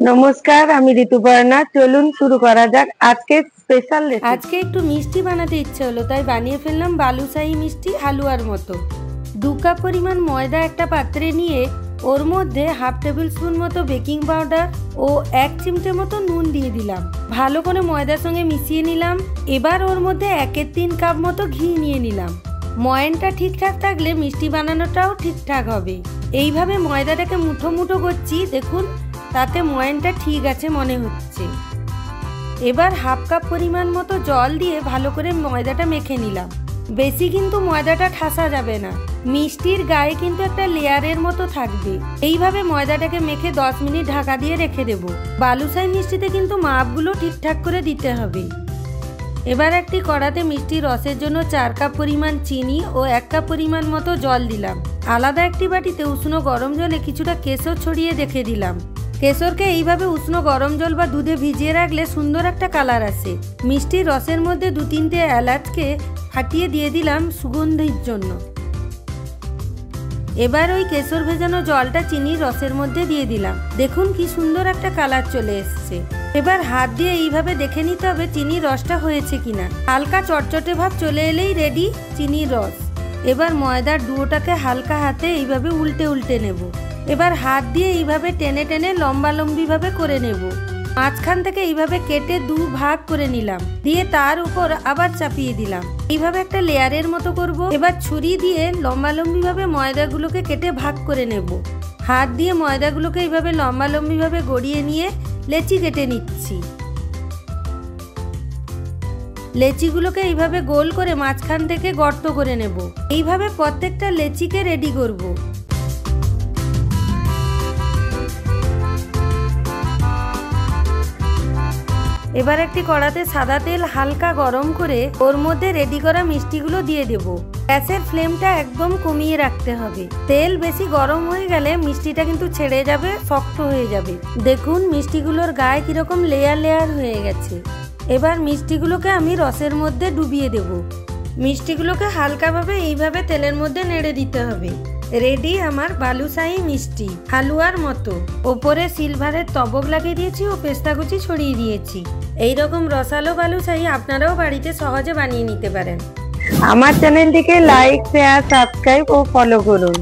नमस्कार, আমি ঋতুপর্ণা। চলুন শুরু করা যাক আজকে স্পেশাল রেসিপি। আজকে একটু মিষ্টি বানাতে ইচ্ছে হলো, তাই বানিয়ে ফেললাম বালুশাহী মিষ্টি হালুয়ার মতো। 2 কাপ পরিমাণ ময়দা একটা পাত্রে নিয়ে ওর মধ্যে হাফ টেবিল স্পুন মতো বেকিং পাউডার ও 1 চিমটে মতো নুন দিয়ে দিলাম। ভালো করে ময়দার সঙ্গে মিশিয়ে নিলাম। এবার ওর মধ্যে 1/3 কাপ মতো ঘি নিয়ে নিলাম। ময়ানটা ঠিকঠাক থাকলে মিষ্টি বানানোটাও ঠিকঠাক হবে। এইভাবে ময়দাটাকে মুঠো মুঠো করছি, দেখুন তাতে ময়ানটা ঠিক আছে মনে হচ্ছে। এবার হাফ কাপ পরিমাণ মতো জল দিয়ে ভালো করে ময়দাটা মেখে নিলাম। বেশি কিন্তু ময়দাটা ঠাসা যাবে না, মিষ্টির গায়ে কিন্তু একটা লেয়ারের মতো থাকবে। এইভাবে ময়দাটাকে মেখে 10 মিনিট ঢাকা দিয়ে রেখে দেব। বালুশাহী মিষ্টিতে কিন্তু মাপগুলো ঠিকঠাক করে দিতে হবে। এবার একটি কড়াতে মিষ্টি রসের জন্য 4 কাপ পরিমাণ চিনি ও 1 কাপ পরিমাণ মতো জল দিলাম। আলাদা একটি বাটিতে উষ্ণ গরম জলে কিছুটা কেশর ছড়িয়ে রেখে দিলাম। কেশরকে এইভাবে উষ্ণ গরম জল বা দুধে ভিজিয়ে রাখলে সুন্দর একটা কালার আসে। মিষ্টির রসের মধ্যে 2-3টে এলাচকে ফাটিয়ে দিয়ে দিলাম সুগন্ধির জন্য। এবার ওই কেশর ভেজানো জলটা চিনির রসের মধ্যে দিয়ে দিলাম। দেখুন কি সুন্দর একটা কালার চলে এসছে। এবার হাত দিয়ে এইভাবে দেখে নিতে হবে চিনির রসটা হয়েছে কিনা। হালকা চটচটে ভাব চলে এলেই রেডি চিনির রস। এবার ময়দার ডুয়োটাকে হালকা হাতে এইভাবে উল্টে উল্টে নেব। এবার হাত দিয়ে এইভাবে টেনে টেনে লম্বালম্বিভাবে করে নেব। মাঝখান থেকে এইভাবে কেটে 2 ভাগ করে নিলাম, দিয়ে তার উপর আবার চাপিয়ে দিলাম। এইভাবে একটা লেয়ারের মতো করব। এবার ছুরি দিয়ে লম্বালম্বিভাবে ময়দাগুলোকে কেটে ভাগ করে নেব। হাত দিয়ে ময়দাগুলোকে এইভাবে লম্বালম্বিভাবে গড়িয়ে নিয়ে লেচি কেটে নিচ্ছি। লেচিগুলোকে এইভাবে গোল করে মাঝখান থেকে গর্ত করে নেব। এইভাবে প্রত্যেকটা লেচিকে রেডি করব। এবার একটি কড়াতে সাদা তেল হালকা গরম করে ওর মধ্যে রেডি করা মিষ্টিগুলো দিয়ে দেব। গ্যাসের ফ্লেমটা একদম কমিয়ে রাখতে হবে। তেল বেশি গরম হয়ে গেলে মিষ্টিটা কিন্তু ছেড়ে যাবে, শক্ত হয়ে যাবে। দেখুন মিষ্টিগুলোর গায়ে কিরকম লেয়ার লেয়ার হয়ে গেছে। এবার মিষ্টিগুলোকে আমি রসের মধ্যে ডুবিয়ে দেব। মিষ্টিগুলোকে হালকাভাবে এইভাবে তেলের মধ্যে নেড়ে দিতে হবে। রেডি আমার বালুশাহী মিষ্টি হালুয়ার মতো। ওপরে সিলভারের তবক লাগিয়ে দিয়েছি ও পেস্তা কুচি ছড়িয়ে দিয়েছি। এইরকম রসালো বালুশাহী আপনারাও বাড়িতে সহজে বানিয়ে নিতে পারেন। আমার চ্যানেলটিকে লাইক, শেয়ার, সাবস্ক্রাইব ও ফলো করুন।